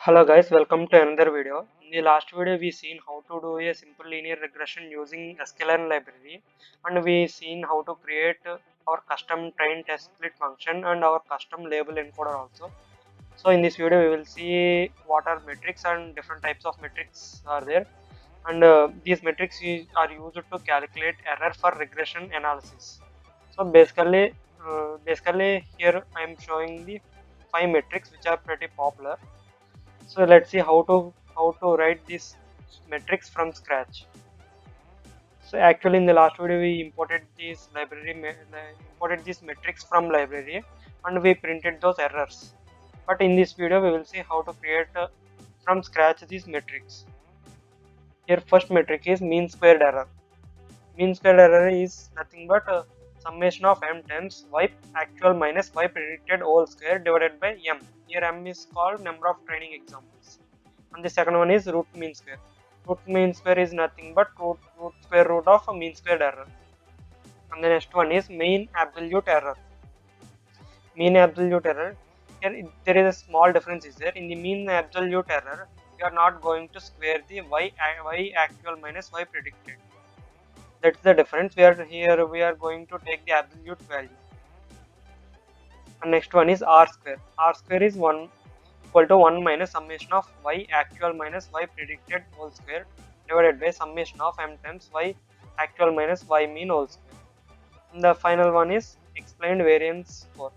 Hello guys, welcome to another video. In the last video we seen how to do a simple linear regression using sklearn library, and we seen how to create our custom train test split function and our custom label encoder also. So in this video we will see what are metrics and different types of metrics are there, and these metrics are used to calculate error for regression analysis. So basically here I am showing the 5 metrics which are pretty popular. So let's see how to write these metrics from scratch. So actually in the last video we imported these metrics from library and we printed those errors. But in this video we will see how to create from scratch these metrics. Here first metric is mean squared error. Mean squared error is nothing but summation of m times y actual minus y predicted whole square divided by m. Here m is called number of training examples. And the second one is root mean square. Root mean square is nothing but root square root of a mean squared error. And the next one is mean absolute error. Mean absolute error. Here there is a small difference is there. In the mean absolute error, we are not going to square the y actual minus y predicted. That's the difference. We are going to take the absolute value. And next one is r square. R square is 1 equal to 1 minus summation of y actual minus y predicted whole square divided by summation of m times y actual minus y mean whole square. And the final one is explained variance score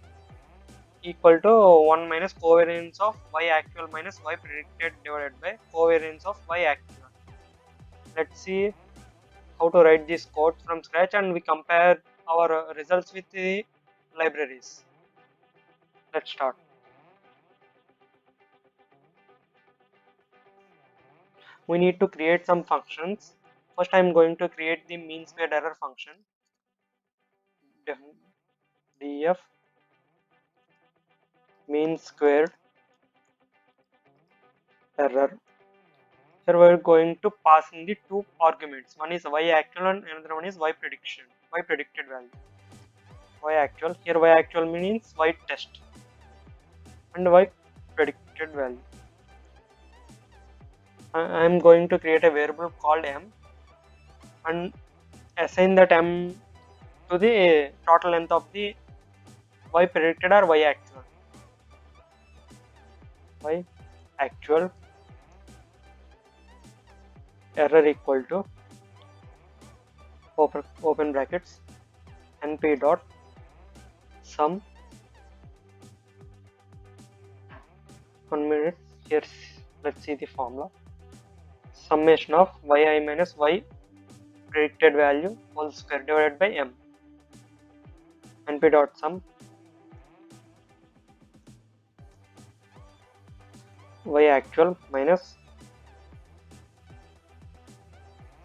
equal to 1 minus covariance of y actual minus y predicted divided by covariance of y actual. Let's see how to write this code from scratch and we compare our results with the libraries. Let's start. We need to create some functions. First I am going to create the mean squared error function. Def mean squared error. Here we are going to pass in the two arguments. One is y actual and another one is y predicted value. Y actual. Here y actual means y test and y predicted value. I am going to create a variable called m and assign that m to the total length of the y predicted or y actual. Y actual error equal to open brackets np dot sum. 1 minute. Here let's see the formula. Summation of yi minus y predicted value whole square divided by m. np dot sum y actual minus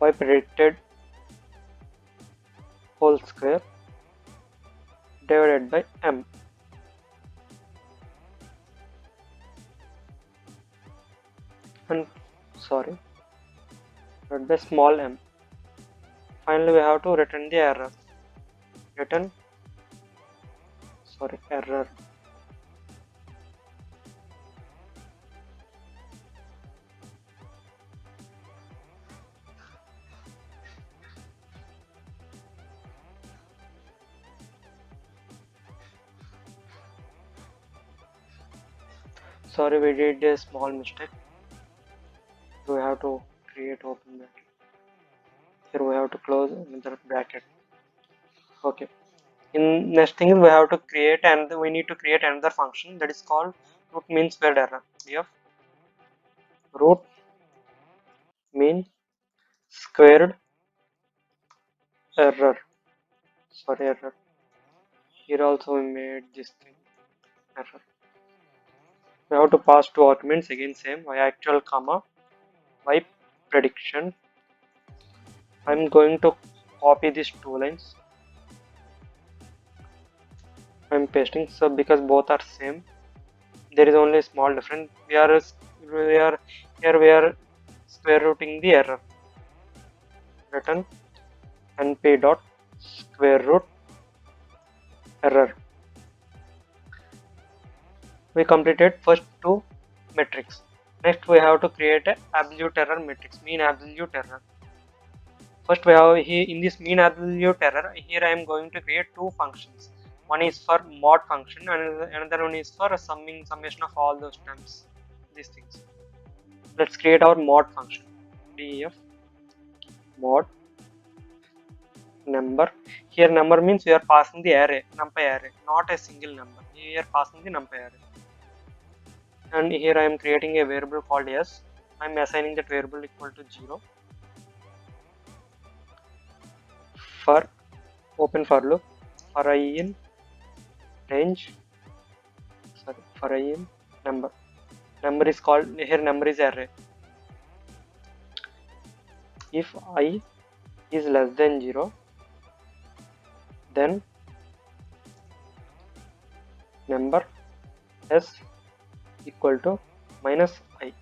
y predicted whole square divided by m. And sorry, divided by small m. Finally we have to return the error. Error. Sorry, we did a small mistake. We have to create open bracket. Here we have to close another bracket. Okay. In next thing we have to create and we need to create another function that is called root mean squared error. Df root mean squared error. Sorry, error. Here also we made this thing error. We have to pass two arguments again same y actual comma y prediction. I'm going to copy these two lines. I'm pasting so because both are same. There is only a small difference. We are square rooting the error. Return np dot square root error. We completed first two metrics. Next we have to create a absolute error matrix, mean absolute error. First we have here in this mean absolute error, here I am going to create two functions. One is for mod function and another one is for a summation of all those terms, these things. Let's create our mod function. Def mod number. Here number means we are passing the array, numpy array, not a single number. We are passing the numpy array. And here I am creating a variable called s. I am assigning that variable equal to 0 for open for loop for I in range, sorry, for I in number. Number is called, here number is array. If I is less than 0, then number s equal to minus I.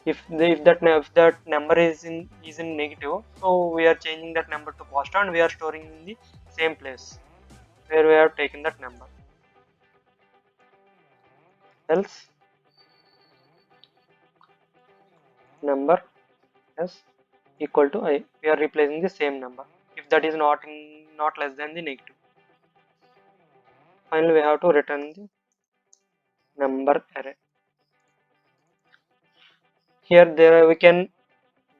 If that number is in negative, so we are changing that number to positive and we are storing in the same place where we have taken that number. Else number s equal to I, we are replacing the same number if that is not less than the negative. Finally we have to return the number array. Here there we can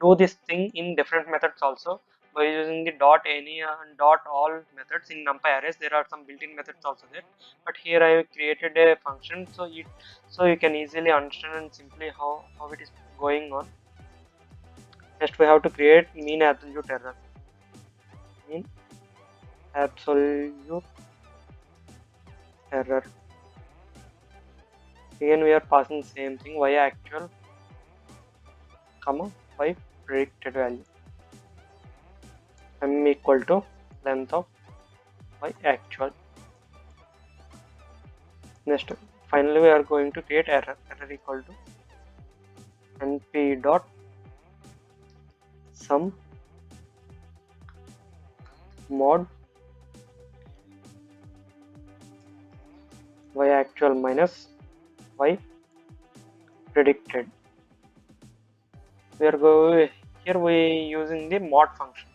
do this thing in different methods also by using the dot any and dot all methods in numpy arrays. There are some built-in methods also there, but here I have created a function so you can easily understand and simply how it is going on. Next we have to create mean absolute error. Mean absolute error. Again we are passing same thing, y actual comma y predicted value. M equal to length of y actual. Next finally we are going to create error equal to np dot sum mod y actual minus y predicted. We are going here we using the mod function,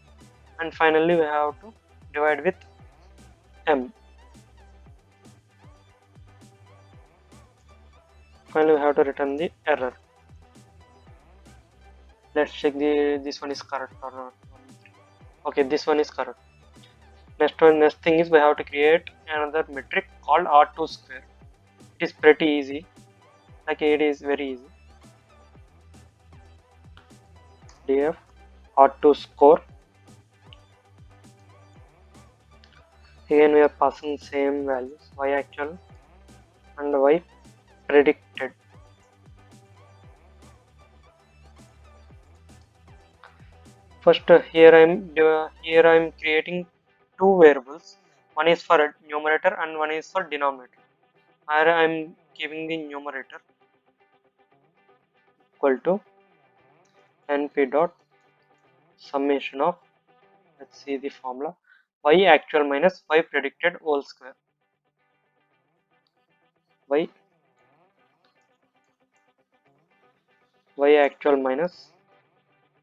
and finally we have to divide with m. Finally we have to return the error. Let's check this one is correct or not. Okay, this one is correct. Next thing is we have to create another metric called R2 square. It is pretty easy, like it is very easy. Df R2 score. Again we are passing same values, y actual and y predicted. First here I am creating two variables. One is for numerator and one is for denominator. Here I am giving the numerator equal to np dot summation of, let's see the formula, y actual minus y predicted whole square. y actual minus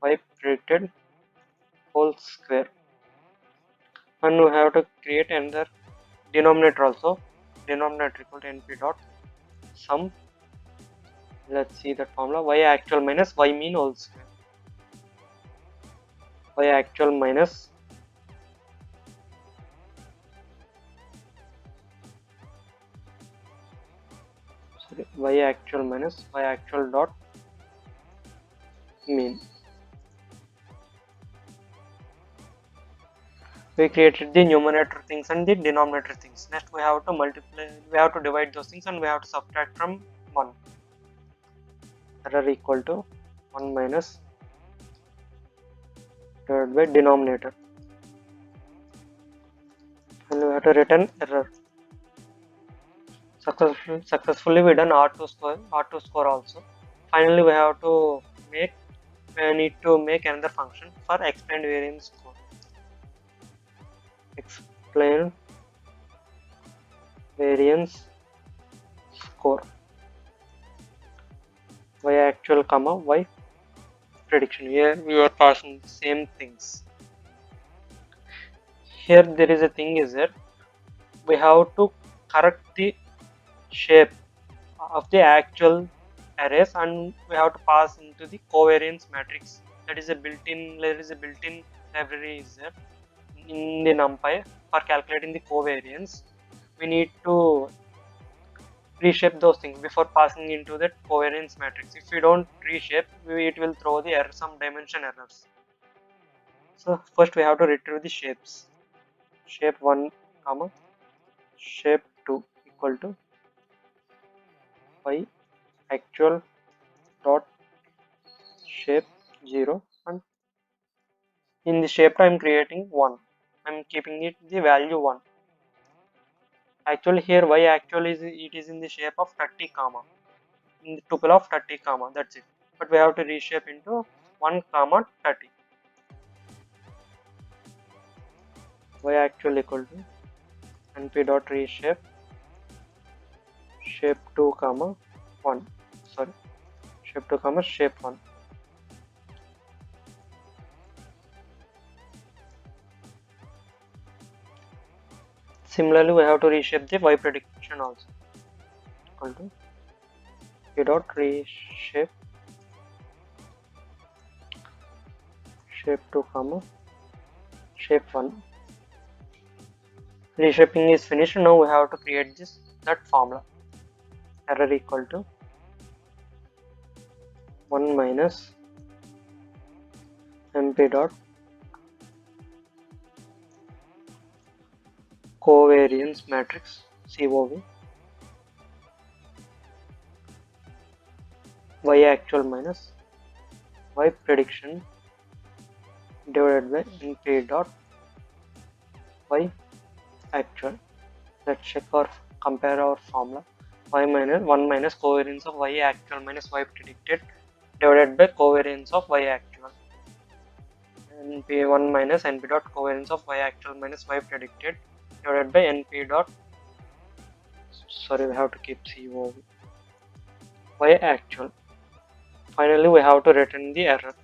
y predicted whole square. And we have to create another denominator also. Denominator equal to np dot sum, let's see that formula, y actual minus y mean whole square. Y actual minus y actual minus y actual dot mean. We created the numerator things and the denominator things. Next we have to multiply, we have to divide those things and we have to subtract from 1. Error equal to 1 minus divided by denominator, and we have to return error. Successfully we done R2 score also. Finally we have to need to make another function for explained variance score. Explained variance score, y actual comma y prediction. Here we are passing the same things. Here there is a thing is that we have to correct the shape of the actual arrays, and we have to pass into the covariance matrix. That is a built-in, there is a built-in library is there in the NumPy for calculating the covariance. We need to reshape those things before passing into that covariance matrix. If we don't reshape, it will throw the error, some dimension errors. So first we have to retrieve the shapes. Shape 1 comma shape 2 equal to y actual dot shape 0, and in the shape I am creating 1. I am keeping it the value 1. Actually here y actual is, it is in the shape of 30 comma, in the tuple of 30 comma, that's it. But we have to reshape into 1 comma 30. Y actual equal to np dot reshape shape 2 comma 1, sorry, shape 2 comma shape 1. Similarly we have to reshape the y prediction also, equal to p dot reshape shape 2 comma shape 1. Reshaping is finished. Now we have to create that formula. Error equal to 1 minus np dot covariance matrix COV y actual minus y prediction divided by np dot y actual. Let's check or compare our formula. Y minus 1 minus covariance of y actual minus y predicted divided by covariance of y actual. np1 minus np dot covariance of y actual minus y predicted divided by np dot, sorry, we have to keep COV y actual. Finally we have to return the error.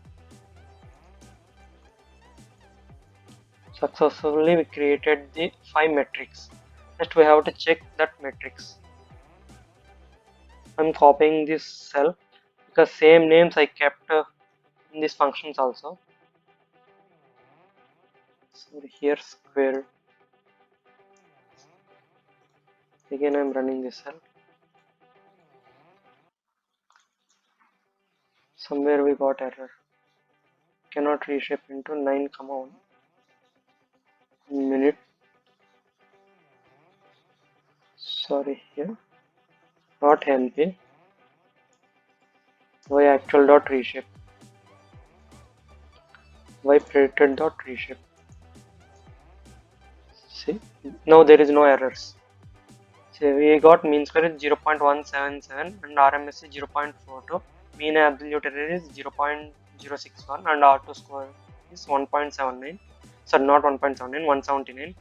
Successfully we created the 5 metrics. Next we have to check that metrics. I'm copying this cell because same names I kept in these functions also. So here square, again I'm running this cell. Somewhere we got error, cannot reshape into 9 comma 1 minute, sorry, here not np y actual dot reshape y predicted dot reshape. See, now there is no errors. So we got mean square is 0.177 and RMS is 0.42, mean absolute error is 0.061 and R2 square is 1.79, sorry not 1.79, 179,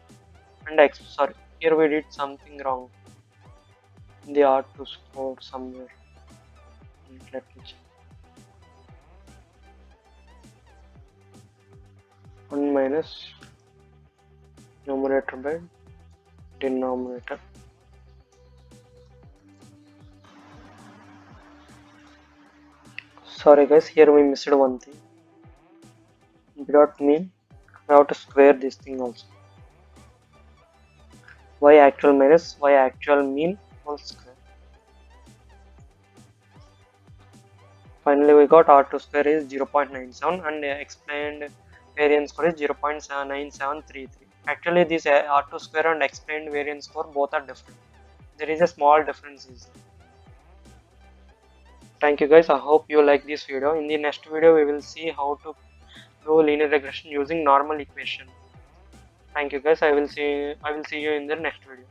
and X, sorry, here we did something wrong in the R2 score somewhere. Let me check. 1 minus numerator by denominator. Sorry guys, here we missed one thing. Dot mean, we have to square this thing also. Y actual minus y actual mean whole square. Finally we got R2 square is 0.97 and explained variance score is 0.9733. Actually this R2 square and explained variance score both are different. There is a small difference. Thank you guys, I hope you like this video. In the next video we will see how to do linear regression using normal equation. Thank you guys, I will see you in the next video.